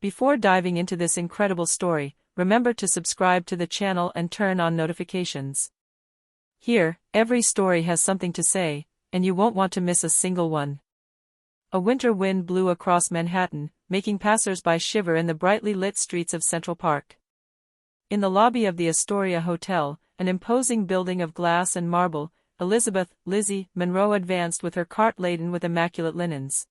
Before diving into this incredible story, remember to subscribe to the channel and turn on notifications. Here, every story has something to say, and you won't want to miss a single one. A winter wind blew across Manhattan, making passers-by shiver in the brightly lit streets of Central Park. In the lobby of the Astoria Hotel, an imposing building of glass and marble, Elizabeth "Lizzie" Monroe advanced with her cart laden with immaculate linens.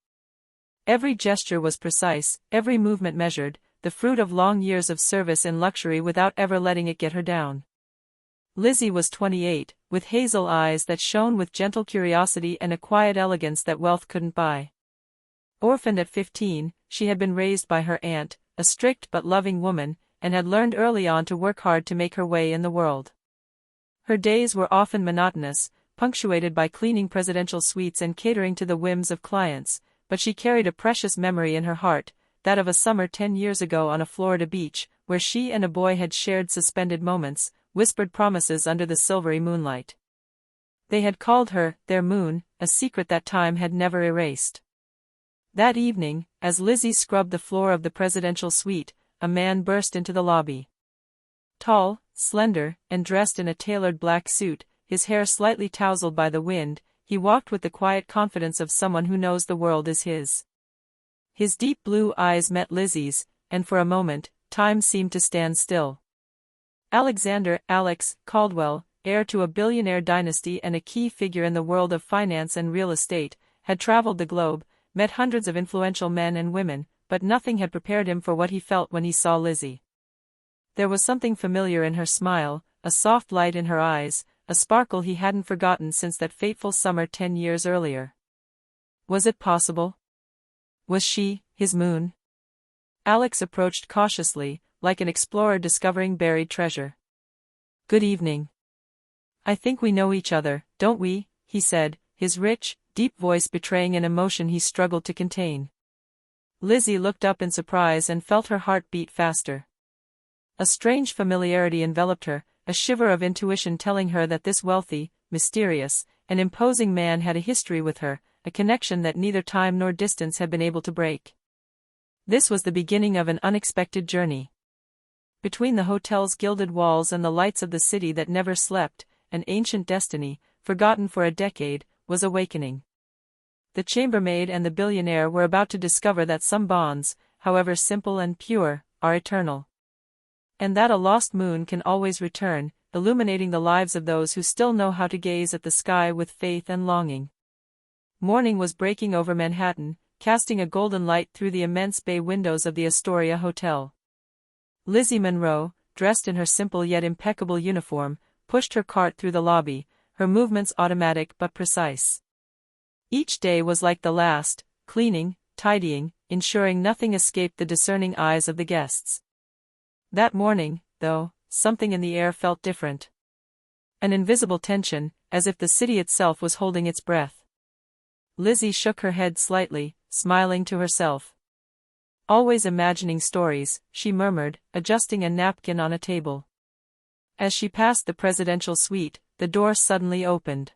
Every gesture was precise, every movement measured, the fruit of long years of service in luxury without ever letting it get her down. Lizzie was 28, with hazel eyes that shone with gentle curiosity and a quiet elegance that wealth couldn't buy. Orphaned at 15, she had been raised by her aunt, a strict but loving woman, and had learned early on to work hard to make her way in the world. Her days were often monotonous, punctuated by cleaning presidential suites and catering to the whims of clients, but she carried a precious memory in her heart, that of a summer 10 years ago on a Florida beach, where she and a boy had shared suspended moments, whispered promises under the silvery moonlight. They had called her their moon, a secret that time had never erased. That evening, as Lizzie scrubbed the floor of the presidential suite, a man burst into the lobby. Tall, slender, and dressed in a tailored black suit, his hair slightly tousled by the wind, he walked with the quiet confidence of someone who knows the world is his. His deep blue eyes met Lizzie's, and for a moment, time seemed to stand still. Alexander "Alex" Caldwell, heir to a billionaire dynasty and a key figure in the world of finance and real estate, had traveled the globe, met hundreds of influential men and women, but nothing had prepared him for what he felt when he saw Lizzie. There was something familiar in her smile, a soft light in her eyes, a sparkle he hadn't forgotten since that fateful summer 10 years earlier. Was it possible? Was she his moon? Alex approached cautiously, like an explorer discovering buried treasure. "Good evening. I think we know each other, don't we?" he said, his rich, deep voice betraying an emotion he struggled to contain. Lizzie looked up in surprise and felt her heart beat faster. A strange familiarity enveloped her, a shiver of intuition telling her that this wealthy, mysterious, and imposing man had a history with her, a connection that neither time nor distance had been able to break. This was the beginning of an unexpected journey. Between the hotel's gilded walls and the lights of the city that never slept, an ancient destiny, forgotten for a decade, was awakening. The chambermaid and the billionaire were about to discover that some bonds, however simple and pure, are eternal. And that a lost moon can always return, illuminating the lives of those who still know how to gaze at the sky with faith and longing. Morning was breaking over Manhattan, casting a golden light through the immense bay windows of the Astoria Hotel. Lizzie Monroe, dressed in her simple yet impeccable uniform, pushed her cart through the lobby, her movements automatic but precise. Each day was like the last, cleaning, tidying, ensuring nothing escaped the discerning eyes of the guests. That morning, though, something in the air felt different. An invisible tension, as if the city itself was holding its breath. Lizzie shook her head slightly, smiling to herself. "Always imagining stories," she murmured, adjusting a napkin on a table. As she passed the presidential suite, the door suddenly opened.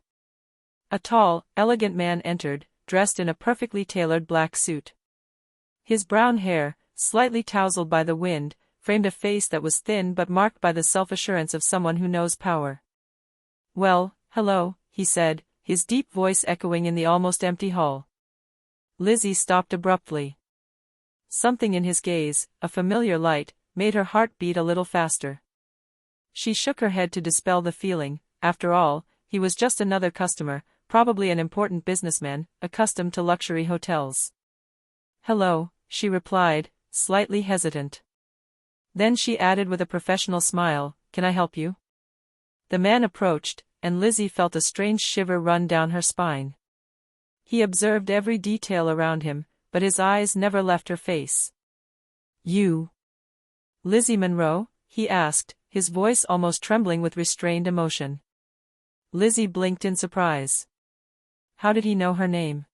A tall, elegant man entered, dressed in a perfectly tailored black suit. His brown hair, slightly tousled by the wind, framed a face that was thin but marked by the self-assurance of someone who knows power. "Well, hello," he said, his deep voice echoing in the almost empty hall. Lizzie stopped abruptly. Something in his gaze, a familiar light, made her heart beat a little faster. She shook her head to dispel the feeling. After all, he was just another customer, probably an important businessman, accustomed to luxury hotels. "Hello," she replied, slightly hesitant. Then she added with a professional smile, "Can I help you?" The man approached, and Lizzie felt a strange shiver run down her spine. He observed every detail around him, but his eyes never left her face. "You? Lizzie Monroe?" he asked, his voice almost trembling with restrained emotion. Lizzie blinked in surprise. How did he know her name?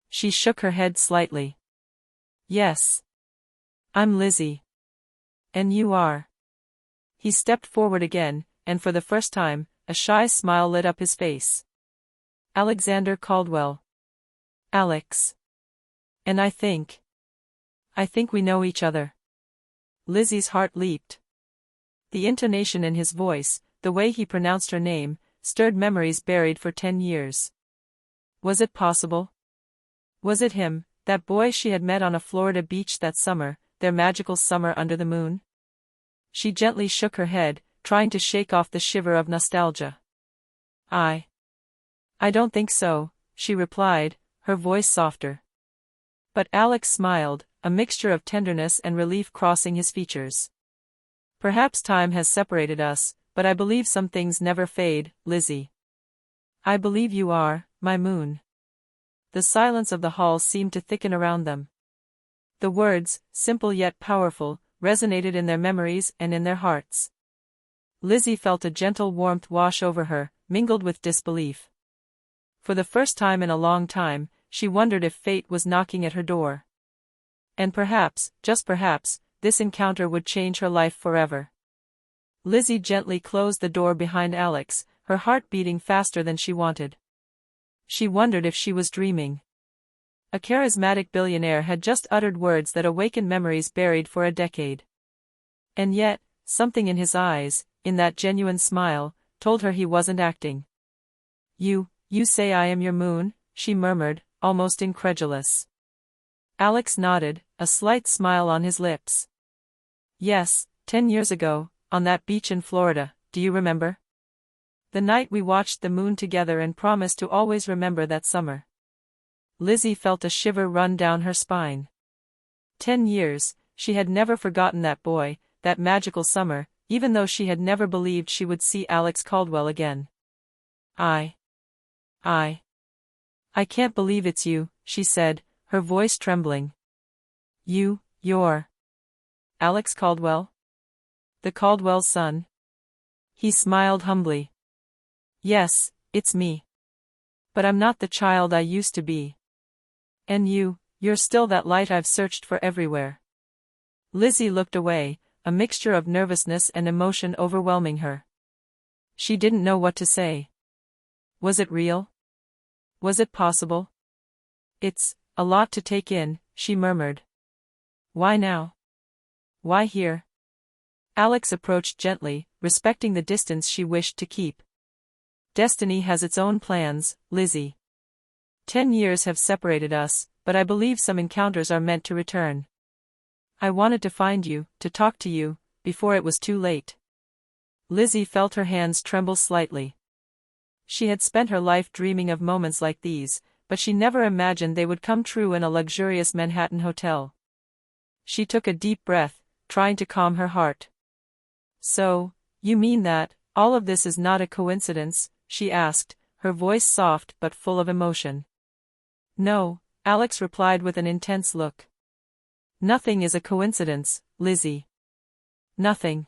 She shook her head slightly. "Yes. I'm Lizzie. And you are?" He stepped forward again, and for the first time, a shy smile lit up his face. "Alexander Caldwell. Alex. And I think I think we know each other. Lizzie's heart leaped. The intonation in his voice, the way he pronounced her name, stirred memories buried for 10 years. Was it possible? Was it him, that boy she had met on a Florida beach that summer, their magical summer under the moon? She gently shook her head, trying to shake off the shiver of nostalgia. I don't think so, she replied, her voice softer. But Alex smiled, a mixture of tenderness and relief crossing his features. Perhaps time has separated us, but I believe some things never fade, Lizzie. I believe you are, my moon. The silence of the hall seemed to thicken around them. The words, simple yet powerful, resonated in their memories and in their hearts. Lizzie felt a gentle warmth wash over her, mingled with disbelief. For the first time in a long time, she wondered if fate was knocking at her door. And perhaps, just perhaps, this encounter would change her life forever. Lizzie gently closed the door behind Alex, her heart beating faster than she wanted. She wondered if she was dreaming. A charismatic billionaire had just uttered words that awakened memories buried for a decade. And yet, something in his eyes, in that genuine smile, told her he wasn't acting. You say I am your moon?" she murmured, almost incredulous. Alex nodded, a slight smile on his lips. "Yes, 10 years ago, on that beach in Florida, do you remember? The night we watched the moon together and promised to always remember that summer." Lizzie felt a shiver run down her spine. 10 years, she had never forgotten that boy, that magical summer, even though she had never believed she would see Alex Caldwell again. I can't believe it's you," she said, her voice trembling. You're Alex Caldwell? The Caldwell's son?" He smiled humbly. "Yes, it's me. But I'm not the child I used to be. And you're still that light I've searched for everywhere." Lizzie looked away, a mixture of nervousness and emotion overwhelming her. She didn't know what to say. Was it real? Was it possible? "It's a lot to take in," she murmured. "Why now? Why here?" Alex approached gently, respecting the distance she wished to keep. "Destiny has its own plans, Lizzie. 10 years have separated us, but I believe some encounters are meant to return. I wanted to find you, to talk to you, before it was too late." Lizzie felt her hands tremble slightly. She had spent her life dreaming of moments like these, but she never imagined they would come true in a luxurious Manhattan hotel. She took a deep breath, trying to calm her heart. "So, you mean that, all of this is not a coincidence?" she asked, her voice soft but full of emotion. "No," Alex replied with an intense look. "Nothing is a coincidence, Lizzie. Nothing."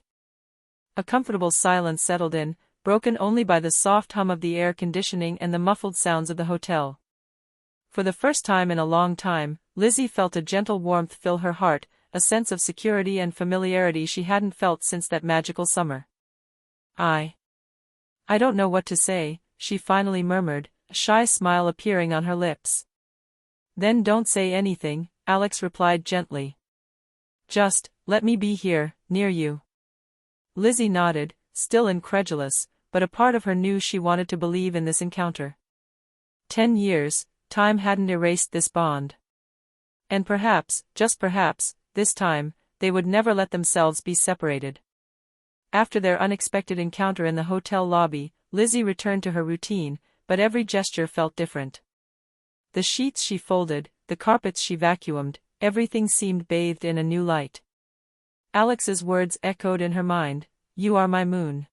A comfortable silence settled in, broken only by the soft hum of the air conditioning and the muffled sounds of the hotel. For the first time in a long time, Lizzie felt a gentle warmth fill her heart, a sense of security and familiarity she hadn't felt since that magical summer. I don't know what to say," she finally murmured, a shy smile appearing on her lips. "Then don't say anything," Alex replied gently. "Just, let me be here, near you." Lizzie nodded, still incredulous, but a part of her knew she wanted to believe in this encounter. 10 years, time hadn't erased this bond. And perhaps, just perhaps, this time, they would never let themselves be separated. After their unexpected encounter in the hotel lobby, Lizzie returned to her routine, but every gesture felt different. The sheets she folded, the carpets she vacuumed, everything seemed bathed in a new light. Alex's words echoed in her mind, "You are my moon."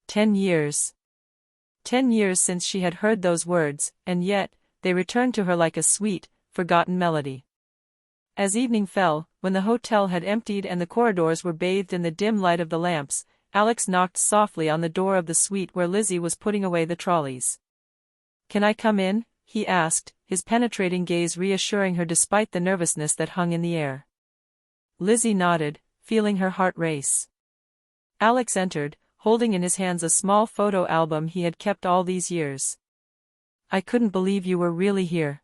10 years. 10 years since she had heard those words, and yet, they returned to her like a sweet, forgotten melody. As evening fell, when the hotel had emptied and the corridors were bathed in the dim light of the lamps, Alex knocked softly on the door of the suite where Lizzie was putting away the trolleys. "Can I come in?" he asked, his penetrating gaze reassuring her despite the nervousness that hung in the air. Lizzie nodded, feeling her heart race. Alex entered, holding in his hands a small photo album he had kept all these years. "I couldn't believe you were really here,"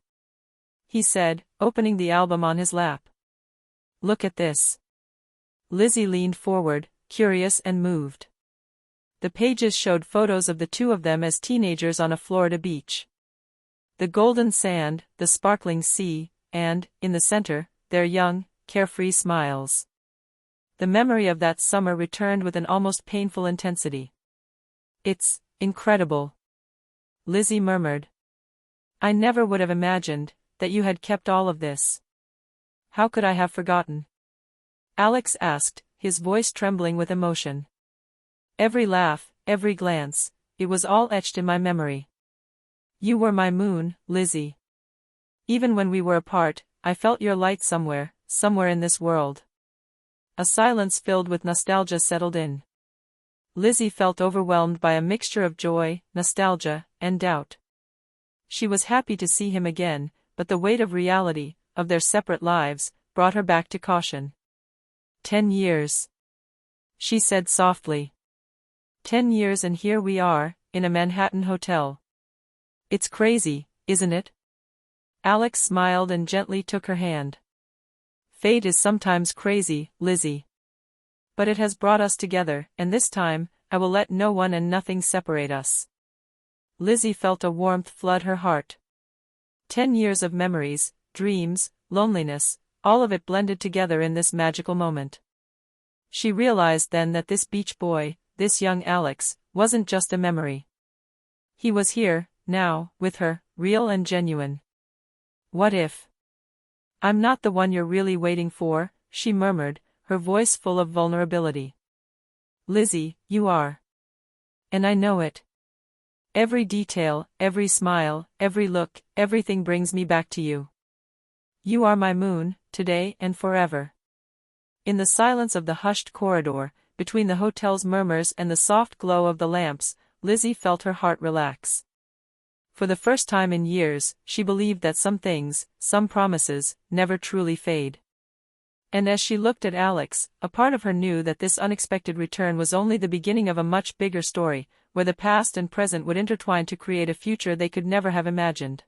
he said, opening the album on his lap. Look at this. Lizzie leaned forward, curious and moved. The pages showed photos of the two of them as teenagers on a Florida beach. The golden sand, the sparkling sea, and, in the center, their young, carefree smiles. The memory of that summer returned with an almost painful intensity. "It's incredible," Lizzie murmured. "I never would have imagined that you had kept all of this. How could I have forgotten?" Alex asked, his voice trembling with emotion. "Every laugh, every glance, it was all etched in my memory. You were my moon, Lizzie. Even when we were apart, I felt your light somewhere in this world." A silence filled with nostalgia settled in. Lizzie felt overwhelmed by a mixture of joy, nostalgia, and doubt. She was happy to see him again, but the weight of reality, of their separate lives, brought her back to caution. 10 years. She said softly. 10 years and here we are, in a Manhattan hotel. It's crazy, isn't it? Alex smiled and gently took her hand. Fate is sometimes crazy, Lizzie. But it has brought us together, and this time, I will let no one and nothing separate us. Lizzie felt a warmth flood her heart. 10 years of memories, dreams, loneliness, all of it blended together in this magical moment. She realized then that this beach boy, this young Alex, wasn't just a memory. He was here, now, with her, real and genuine. "What if I'm not the one you're really waiting for?" she murmured, her voice full of vulnerability. "Lizzie, you are. And I know it. Every detail, every smile, every look, everything brings me back to you. You are my moon, today and forever." In the silence of the hushed corridor, between the hotel's murmurs and the soft glow of the lamps, Lizzie felt her heart relax. For the first time in years, she believed that some things, some promises, never truly fade. And as she looked at Alex, a part of her knew that this unexpected return was only the beginning of a much bigger story, where the past and present would intertwine to create a future they could never have imagined.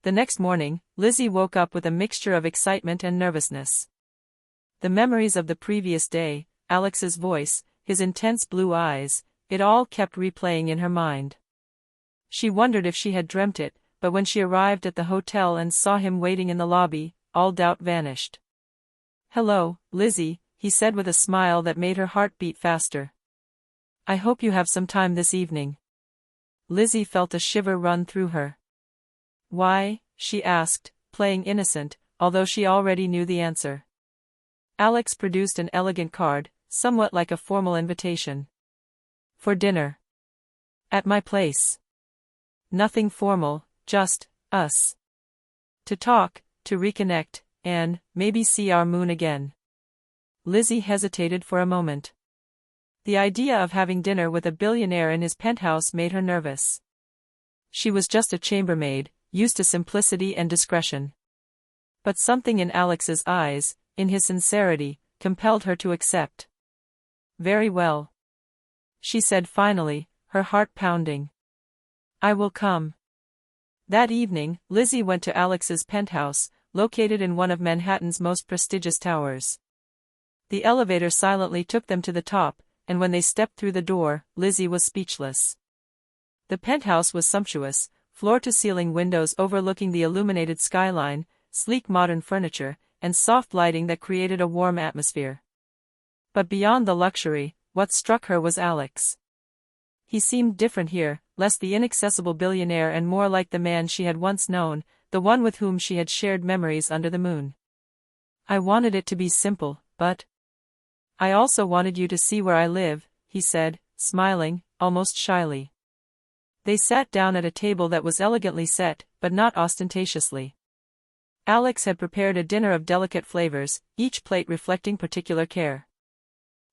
The next morning, Lizzie woke up with a mixture of excitement and nervousness. The memories of the previous day, Alex's voice, his intense blue eyes, it all kept replaying in her mind. She wondered if she had dreamt it, but when she arrived at the hotel and saw him waiting in the lobby, all doubt vanished. "Hello, Lizzie," he said with a smile that made her heart beat faster. "I hope you have some time this evening." Lizzie felt a shiver run through her. "Why?" she asked, playing innocent, although she already knew the answer. Alex produced an elegant card, somewhat like a formal invitation. "For dinner. At my place. Nothing formal, just us. To talk, to reconnect, and maybe see our moon again." Lizzie hesitated for a moment. The idea of having dinner with a billionaire in his penthouse made her nervous. She was just a chambermaid, used to simplicity and discretion. But something in Alex's eyes, in his sincerity, compelled her to accept. "Very well," she said finally, her heart pounding. "I will come." That evening, Lizzie went to Alex's penthouse, located in one of Manhattan's most prestigious towers. The elevator silently took them to the top, and when they stepped through the door, Lizzie was speechless. The penthouse was sumptuous, floor-to-ceiling windows overlooking the illuminated skyline, sleek modern furniture, and soft lighting that created a warm atmosphere. But beyond the luxury, what struck her was Alex. He seemed different here, less the inaccessible billionaire and more like the man she had once known, the one with whom she had shared memories under the moon. "I wanted it to be simple, but I also wanted you to see where I live," he said, smiling, almost shyly. They sat down at a table that was elegantly set, but not ostentatiously. Alex had prepared a dinner of delicate flavors, each plate reflecting particular care.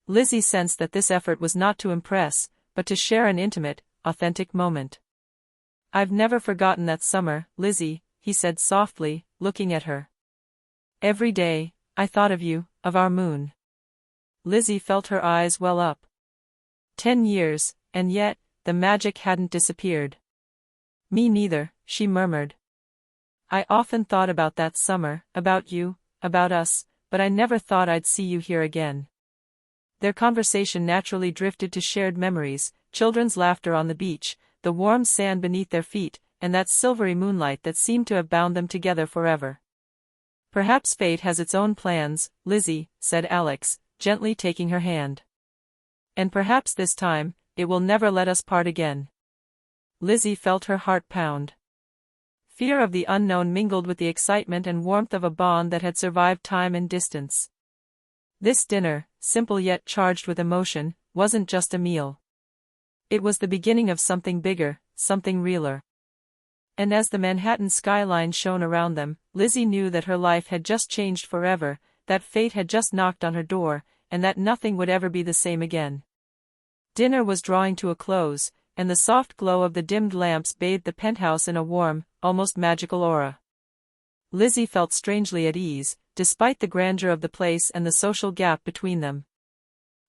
Lizzie sensed that this effort was not to impress, but to share an intimate, authentic moment. "I've never forgotten that summer, Lizzie," he said softly, looking at her. "Every day, I thought of you, of our moon." Lizzie felt her eyes well up. 10 years, and yet, the magic hadn't disappeared. "Me neither," she murmured. "I often thought about that summer, about you, about us, but I never thought I'd see you here again." Their conversation naturally drifted to shared memories, children's laughter on the beach, the warm sand beneath their feet, and that silvery moonlight that seemed to have bound them together forever. "Perhaps fate has its own plans, Lizzie," said Alex, gently taking her hand. "And perhaps this time, it will never let us part again." Lizzie felt her heart pound. Fear of the unknown mingled with the excitement and warmth of a bond that had survived time and distance. This dinner, simple yet charged with emotion, wasn't just a meal. It was the beginning of something bigger, something realer. And as the Manhattan skyline shone around them, Lizzie knew that her life had just changed forever, that fate had just knocked on her door, and that nothing would ever be the same again. Dinner was drawing to a close, and the soft glow of the dimmed lamps bathed the penthouse in a warm, almost magical aura. Lizzie felt strangely at ease, despite the grandeur of the place and the social gap between them.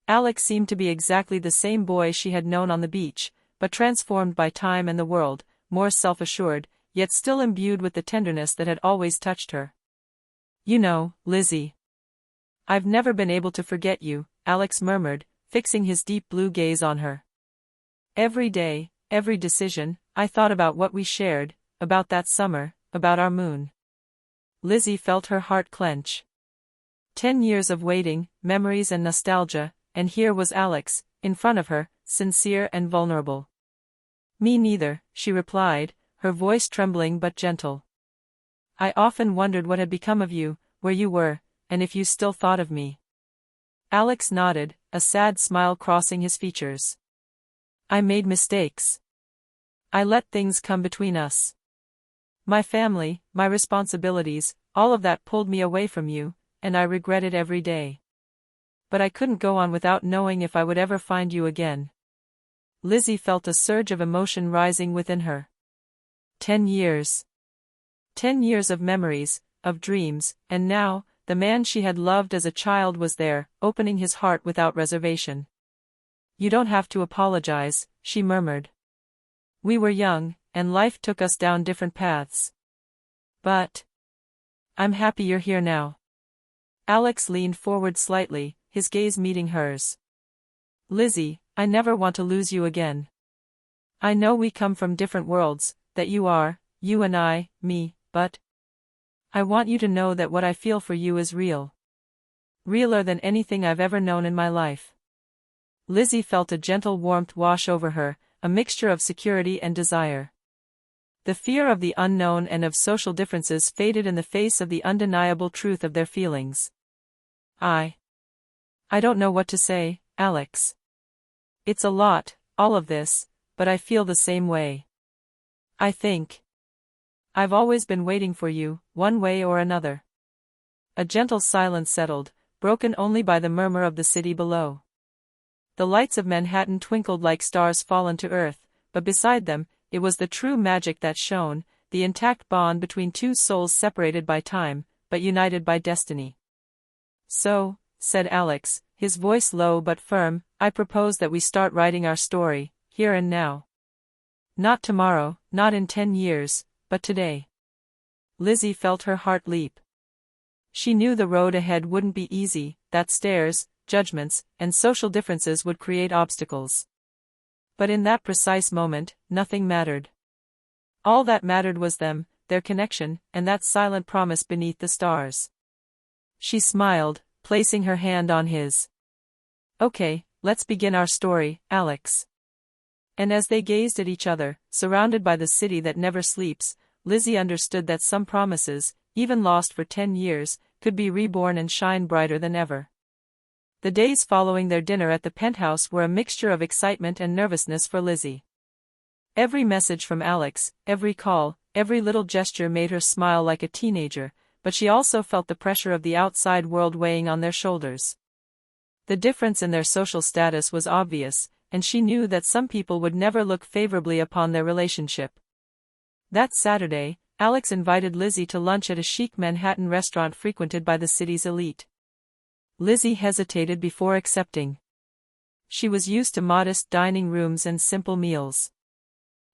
Alex seemed to be exactly the same boy she had known on the beach, but transformed by time and the world, more self-assured, yet still imbued with the tenderness that had always touched her. "You know, Lizzie, I've never been able to forget you," Alex murmured, fixing his deep blue gaze on her. "Every day, every decision, I thought about what we shared, about that summer, about our moon." Lizzie felt her heart clench. 10 years of waiting, memories and nostalgia, and here was Alex, in front of her, sincere and vulnerable. "Me neither," she replied, her voice trembling but gentle. "I often wondered what had become of you, where you were, and if you still thought of me." Alex nodded, a sad smile crossing his features. "I made mistakes. I let things come between us. My family, my responsibilities, all of that pulled me away from you, and I regret it every day. But I couldn't go on without knowing if I would ever find you again." Lizzie felt a surge of emotion rising within her. 10 years. 10 years of memories, of dreams, and now, the man she had loved as a child was there, opening his heart without reservation. "You don't have to apologize," she murmured. "We were young, and life took us down different paths. But I'm happy you're here now." Alex leaned forward slightly, his gaze meeting hers. "Lizzie, I never want to lose you again. I know we come from different worlds, that you are, you and I, me, but I want you to know that what I feel for you is real. Realer than anything I've ever known in my life." Lizzie felt a gentle warmth wash over her, a mixture of security and desire. The fear of the unknown and of social differences faded in the face of the undeniable truth of their feelings. I don't know what to say, Alex. It's a lot, all of this, but I feel the same way. I think I've always been waiting for you, one way or another." A gentle silence settled, broken only by the murmur of the city below. The lights of Manhattan twinkled like stars fallen to earth, but beside them, it was the true magic that shone, the intact bond between two souls separated by time, but united by destiny. "So," said Alex, his voice low but firm, "I propose that we start writing our story, here and now. Not tomorrow, not in 10 years, but today." Lizzie felt her heart leap. She knew the road ahead wouldn't be easy, that stairs, judgments, and social differences would create obstacles. But in that precise moment, nothing mattered. All that mattered was them, their connection, and that silent promise beneath the stars. She smiled, placing her hand on his. "Okay, let's begin our story, Alex." And as they gazed at each other, surrounded by the city that never sleeps, Lizzie understood that some promises, even lost for 10 years, could be reborn and shine brighter than ever. The days following their dinner at the penthouse were a mixture of excitement and nervousness for Lizzie. Every message from Alex, every call, every little gesture made her smile like a teenager, but she also felt the pressure of the outside world weighing on their shoulders. The difference in their social status was obvious, and she knew that some people would never look favorably upon their relationship. That Saturday, Alex invited Lizzie to lunch at a chic Manhattan restaurant frequented by the city's elite. Lizzie hesitated before accepting. She was used to modest dining rooms and simple meals.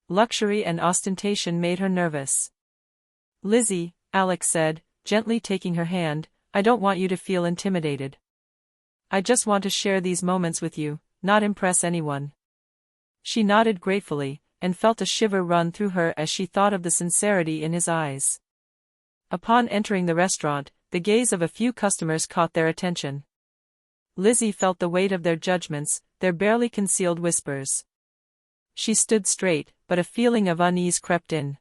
Luxury and ostentation made her nervous. "Lizzie," Alex said, gently taking her hand, I don't want you to feel intimidated. I just want to share these moments with you, not impress anyone." She nodded gratefully, and felt a shiver run through her as she thought of the sincerity in his eyes. Upon entering the restaurant, the gaze of a few customers caught their attention. Lizzie felt the weight of their judgments, their barely concealed whispers. She stood straight, but a feeling of unease crept in.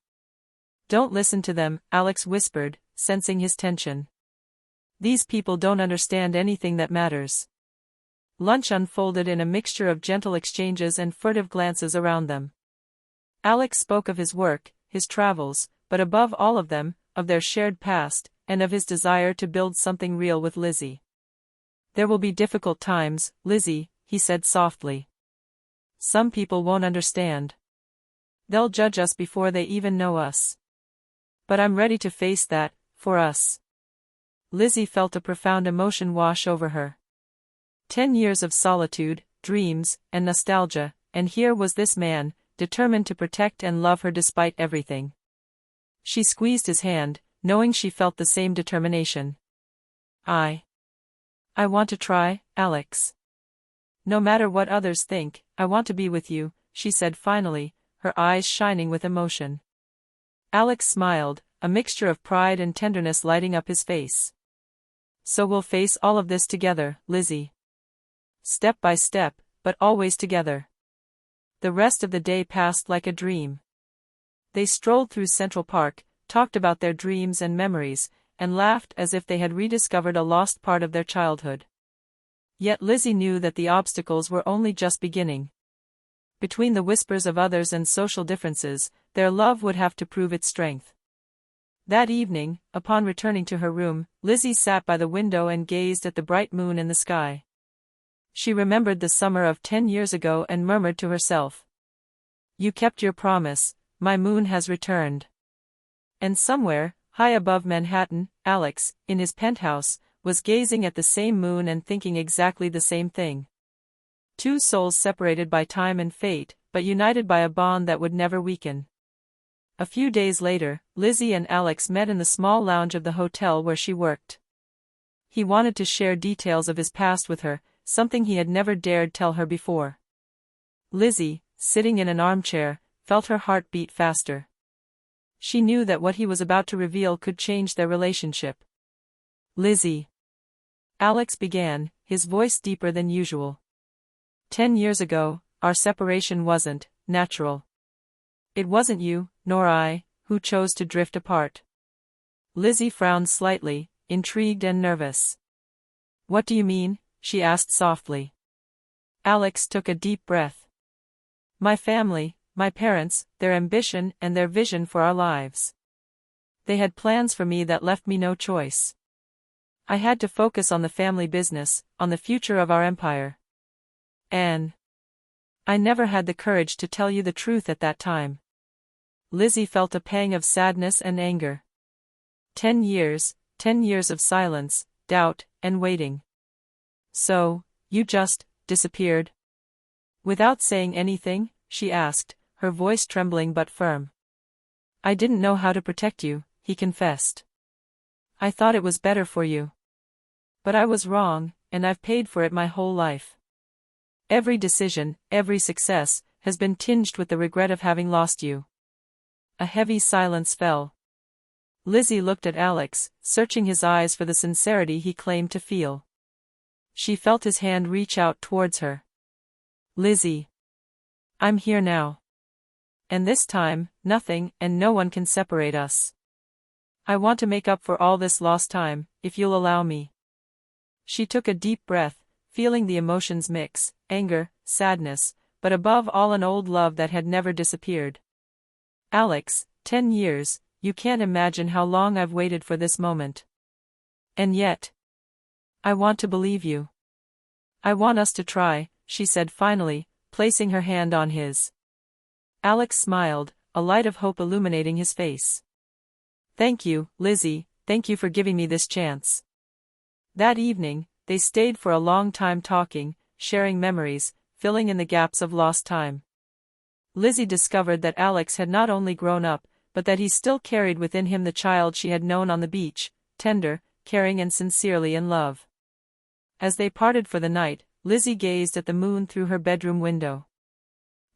"Don't listen to them," Alex whispered, sensing his tension. "These people don't understand anything that matters." Lunch unfolded in a mixture of gentle exchanges and furtive glances around them. Alex spoke of his work, his travels, but above all of them, of their shared past, and of his desire to build something real with Lizzie. "There will be difficult times, Lizzie," he said softly. "Some people won't understand. They'll judge us before they even know us. But I'm ready to face that, for us." Lizzie felt a profound emotion wash over her. 10 years of solitude, dreams, and nostalgia, and here was this man, determined to protect and love her despite everything. She squeezed his hand, knowing she felt the same determination. I want to try, Alex. No matter what others think, I want to be with you," she said finally, her eyes shining with emotion. Alex smiled, a mixture of pride and tenderness lighting up his face. "So we'll face all of this together, Lizzie. Step by step, but always together." The rest of the day passed like a dream. They strolled through Central Park, talked about their dreams and memories, and laughed as if they had rediscovered a lost part of their childhood. Yet Lizzie knew that the obstacles were only just beginning. Between the whispers of others and social differences, their love would have to prove its strength. That evening, upon returning to her room, Lizzie sat by the window and gazed at the bright moon in the sky. She remembered the summer of 10 years ago and murmured to herself, "You kept your promise, my moon has returned." And somewhere, high above Manhattan, Alex, in his penthouse, was gazing at the same moon and thinking exactly the same thing. Two souls separated by time and fate, but united by a bond that would never weaken. A few days later, Lizzie and Alex met in the small lounge of the hotel where she worked. He wanted to share details of his past with her, something he had never dared tell her before. Lizzie, sitting in an armchair, felt her heart beat faster. She knew that what he was about to reveal could change their relationship. "Lizzie," Alex began, his voice deeper than usual. 10 years ago, our separation wasn't natural. It wasn't you, nor I, who chose to drift apart." Lizzie frowned slightly, intrigued and nervous. "What do you mean?" she asked softly. Alex took a deep breath. "My family, my parents, their ambition and their vision for our lives. They had plans for me that left me no choice. I had to focus on the family business, on the future of our empire. And I never had the courage to tell you the truth at that time." Lizzie felt a pang of sadness and anger. 10 years of silence, doubt, and waiting. "So, you just disappeared?" Without saying anything, she asked, her voice trembling but firm. "I didn't know how to protect you," he confessed. "I thought it was better for you. But I was wrong, and I've paid for it my whole life. Every decision, every success, has been tinged with the regret of having lost you." A heavy silence fell. Lizzie looked at Alex, searching his eyes for the sincerity he claimed to feel. She felt his hand reach out towards her. "Lizzie, I'm here now. And this time, nothing and no one can separate us. I want to make up for all this lost time, if you'll allow me." She took a deep breath, feeling the emotions mix, anger, sadness, but above all an old love that had never disappeared. "Alex, 10 years, you can't imagine how long I've waited for this moment. And yet, I want to believe you. I want us to try," she said finally, placing her hand on his. Alex smiled, a light of hope illuminating his face. "Thank you, Lizzie, thank you for giving me this chance." That evening, they stayed for a long time talking, sharing memories, filling in the gaps of lost time. Lizzie discovered that Alex had not only grown up, but that he still carried within him the child she had known on the beach, tender, caring and sincerely in love. As they parted for the night, Lizzie gazed at the moon through her bedroom window.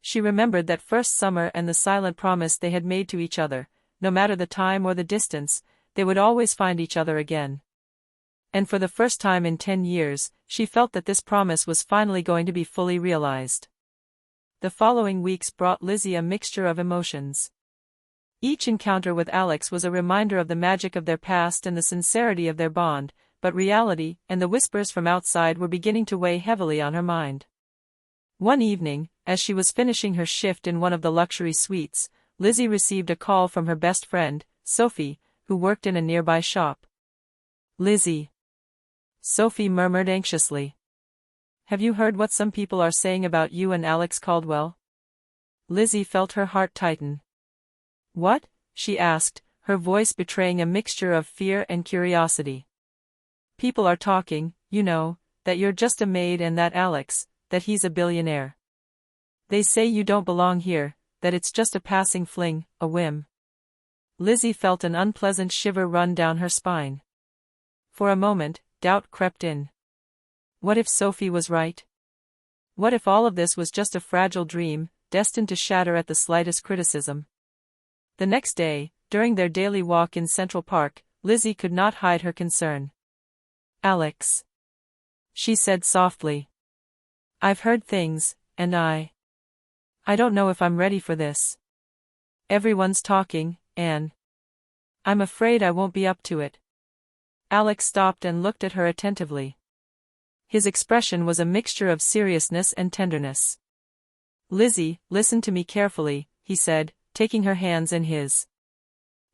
She remembered that first summer and the silent promise they had made to each other, no matter the time or the distance, they would always find each other again. And for the first time in 10 years, she felt that this promise was finally going to be fully realized. The following weeks brought Lizzie a mixture of emotions. Each encounter with Alex was a reminder of the magic of their past and the sincerity of their bond, but reality and the whispers from outside were beginning to weigh heavily on her mind. One evening, as she was finishing her shift in one of the luxury suites, Lizzie received a call from her best friend, Sophie, who worked in a nearby shop. "Lizzie," Sophie murmured anxiously. "Have you heard what some people are saying about you and Alex Caldwell?" Lizzie felt her heart tighten. "What?" she asked, her voice betraying a mixture of fear and curiosity. "People are talking, you know, that you're just a maid and that Alex, that he's a billionaire. They say you don't belong here, that it's just a passing fling, a whim." Lizzie felt an unpleasant shiver run down her spine. For a moment, doubt crept in. What if Sophie was right? What if all of this was just a fragile dream, destined to shatter at the slightest criticism? The next day, during their daily walk in Central Park, Lizzie could not hide her concern. "Alex," she said softly. "I've heard things, and I don't know if I'm ready for this. Everyone's talking, and I'm afraid I won't be up to it." Alex stopped and looked at her attentively. His expression was a mixture of seriousness and tenderness. "Lizzie, listen to me carefully," he said, taking her hands in his.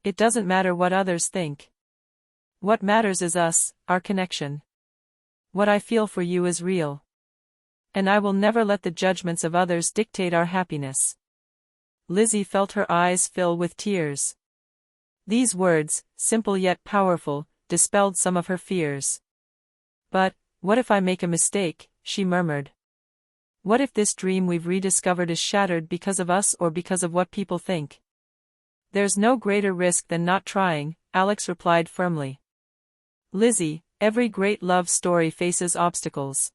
"It doesn't matter what others think. What matters is us, our connection. What I feel for you is real. And I will never let the judgments of others dictate our happiness." Lizzie felt her eyes fill with tears. These words, simple yet powerful, dispelled some of her fears. "But, what if I make a mistake?" she murmured. "What if this dream we've rediscovered is shattered because of us or because of what people think?" "There's no greater risk than not trying," Alex replied firmly. "Lizzie, every great love story faces obstacles.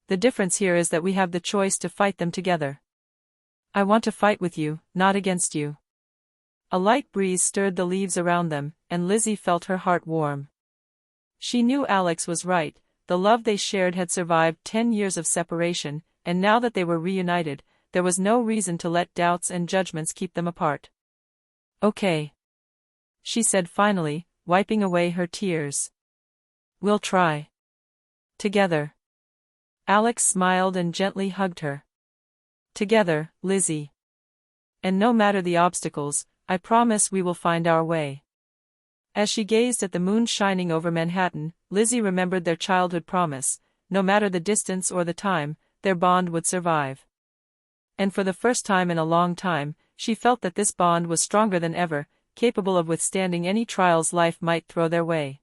The difference here is that we have the choice to fight them together. I want to fight with you, not against you." A light breeze stirred the leaves around them, and Lizzie felt her heart warm. She knew Alex was right, the love they shared had survived 10 years of separation, and now that they were reunited, there was no reason to let doubts and judgments keep them apart. "Okay," she said finally, wiping away her tears. "We'll try. Together." Alex smiled and gently hugged her. "Together, Lizzie. And no matter the obstacles, I promise we will find our way." As she gazed at the moon shining over Manhattan, Lizzie remembered their childhood promise: no matter the distance or the time, their bond would survive. And for the first time in a long time, she felt that this bond was stronger than ever, capable of withstanding any trials life might throw their way.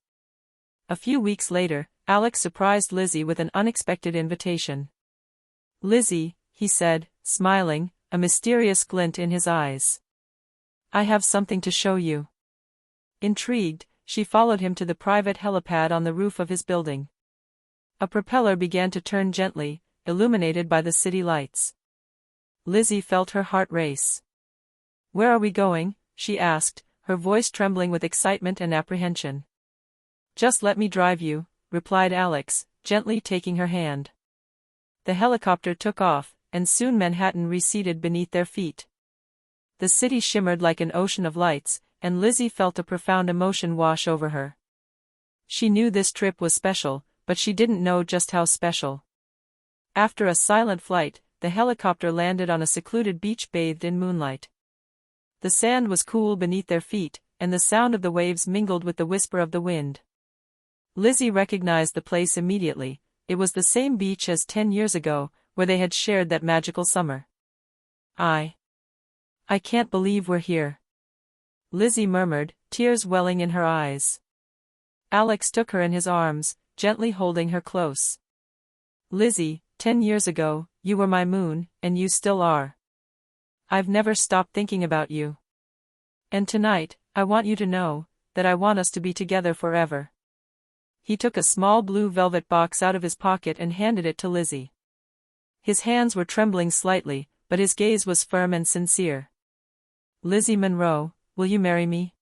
A few weeks later, Alex surprised Lizzie with an unexpected invitation. "Lizzie," he said, smiling, a mysterious glint in his eyes. "I have something to show you." Intrigued, she followed him to the private helipad on the roof of his building. A propeller began to turn gently, illuminated by the city lights. Lizzie felt her heart race. "Where are we going?" she asked, her voice trembling with excitement and apprehension. "Just let me drive you," replied Alex, gently taking her hand. The helicopter took off, and soon Manhattan receded beneath their feet. The city shimmered like an ocean of lights, and Lizzie felt a profound emotion wash over her. She knew this trip was special, but she didn't know just how special. After a silent flight, the helicopter landed on a secluded beach bathed in moonlight. The sand was cool beneath their feet, and the sound of the waves mingled with the whisper of the wind. Lizzie recognized the place immediately. It was the same beach as 10 years ago, where they had shared that magical summer. I can't believe we're here," Lizzie murmured, tears welling in her eyes. Alex took her in his arms, gently holding her close. "Lizzie, 10 years ago, you were my moon, and you still are. I've never stopped thinking about you. And tonight, I want you to know that I want us to be together forever." He took a small blue velvet box out of his pocket and handed it to Lizzie. His hands were trembling slightly, but his gaze was firm and sincere. "Lizzie Monroe, will you marry me?"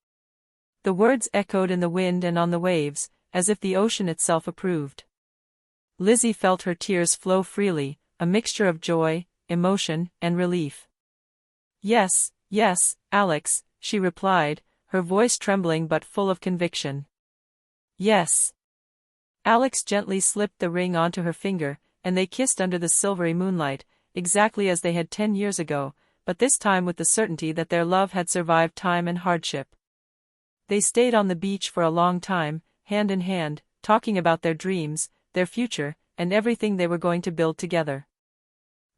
The words echoed in the wind and on the waves, as if the ocean itself approved. Lizzie felt her tears flow freely, a mixture of joy, emotion, and relief. "Yes, yes, Alex," she replied, her voice trembling but full of conviction. "Yes." Alex gently slipped the ring onto her finger, and they kissed under the silvery moonlight, exactly as they had 10 years ago, but this time with the certainty that their love had survived time and hardship. They stayed on the beach for a long time, hand in hand, talking about their dreams, their future, and everything they were going to build together.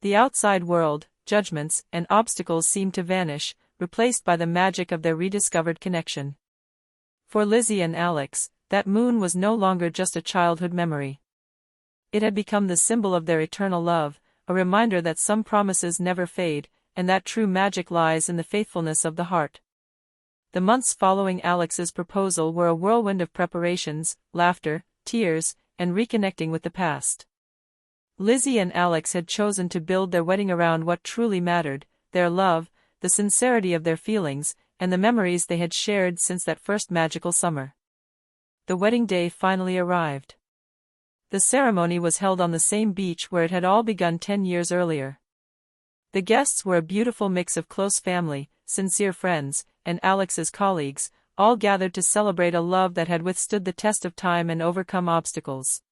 The outside world, judgments, and obstacles seemed to vanish, replaced by the magic of their rediscovered connection. For Lizzie and Alex, that moon was no longer just a childhood memory. It had become the symbol of their eternal love, a reminder that some promises never fade, and that true magic lies in the faithfulness of the heart. The months following Alex's proposal were a whirlwind of preparations, laughter, tears, and reconnecting with the past. Lizzie and Alex had chosen to build their wedding around what truly mattered: their love, the sincerity of their feelings, and the memories they had shared since that first magical summer. The wedding day finally arrived. The ceremony was held on the same beach where it had all begun 10 years earlier. The guests were a beautiful mix of close family, sincere friends, and Alex's colleagues, all gathered to celebrate a love that had withstood the test of time and overcome obstacles.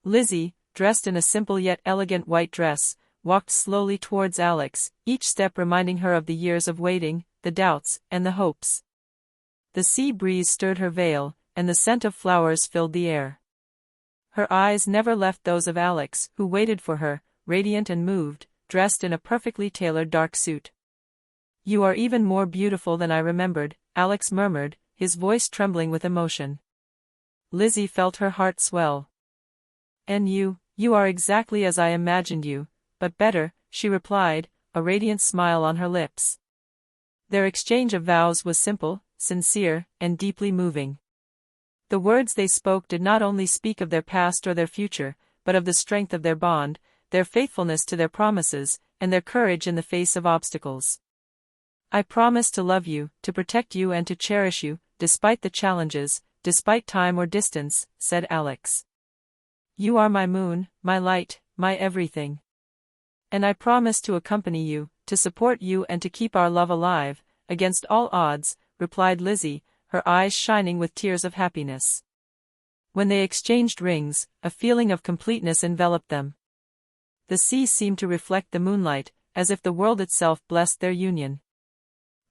Lizzie, dressed in a simple yet elegant white dress, walked slowly towards Alex, each step reminding her of the years of waiting, the doubts, and the hopes. The sea breeze stirred her veil, and the scent of flowers filled the air. Her eyes never left those of Alex, who waited for her, radiant and moved, dressed in a perfectly tailored dark suit. "You are even more beautiful than I remembered," Alex murmured, his voice trembling with emotion. Lizzie felt her heart swell. "And you are exactly as I imagined you, but better," she replied, a radiant smile on her lips. Their exchange of vows was simple, sincere, and deeply moving. The words they spoke did not only speak of their past or their future, but of the strength of their bond, their faithfulness to their promises, and their courage in the face of obstacles. "I promise to love you, to protect you and to cherish you, despite the challenges, despite time or distance," said Alex. "You are my moon, my light, my everything. And I promise to accompany you, to support you and to keep our love alive, against all odds," replied Lizzie, her eyes shining with tears of happiness. When they exchanged rings, a feeling of completeness enveloped them. The sea seemed to reflect the moonlight, as if the world itself blessed their union.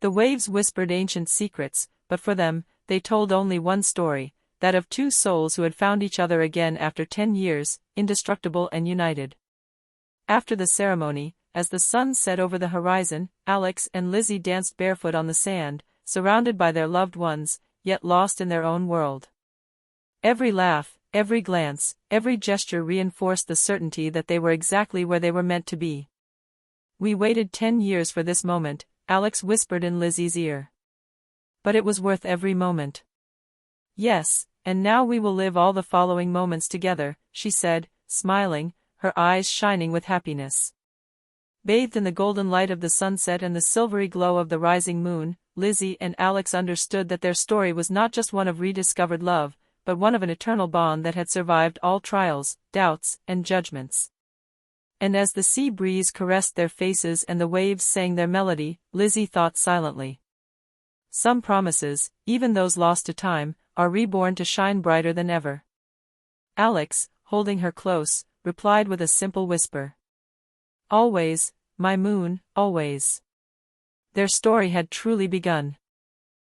The waves whispered ancient secrets, but for them, they told only one story, that of two souls who had found each other again after 10 years, indestructible and united. After the ceremony, as the sun set over the horizon, Alex and Lizzie danced barefoot on the sand, surrounded by their loved ones, yet lost in their own world. Every laugh, every glance, every gesture reinforced the certainty that they were exactly where they were meant to be. "We waited 10 years for this moment," Alex whispered in Lizzie's ear. "But it was worth every moment." "Yes, and now we will live all the following moments together," she said, smiling, her eyes shining with happiness. Bathed in the golden light of the sunset and the silvery glow of the rising moon, Lizzie and Alex understood that their story was not just one of rediscovered love, but one of an eternal bond that had survived all trials, doubts, and judgments. And as the sea breeze caressed their faces and the waves sang their melody, Lizzie thought silently. Some promises, even those lost to time, are reborn to shine brighter than ever. Alex, holding her close, replied with a simple whisper. "Always, my moon, always." Their story had truly begun.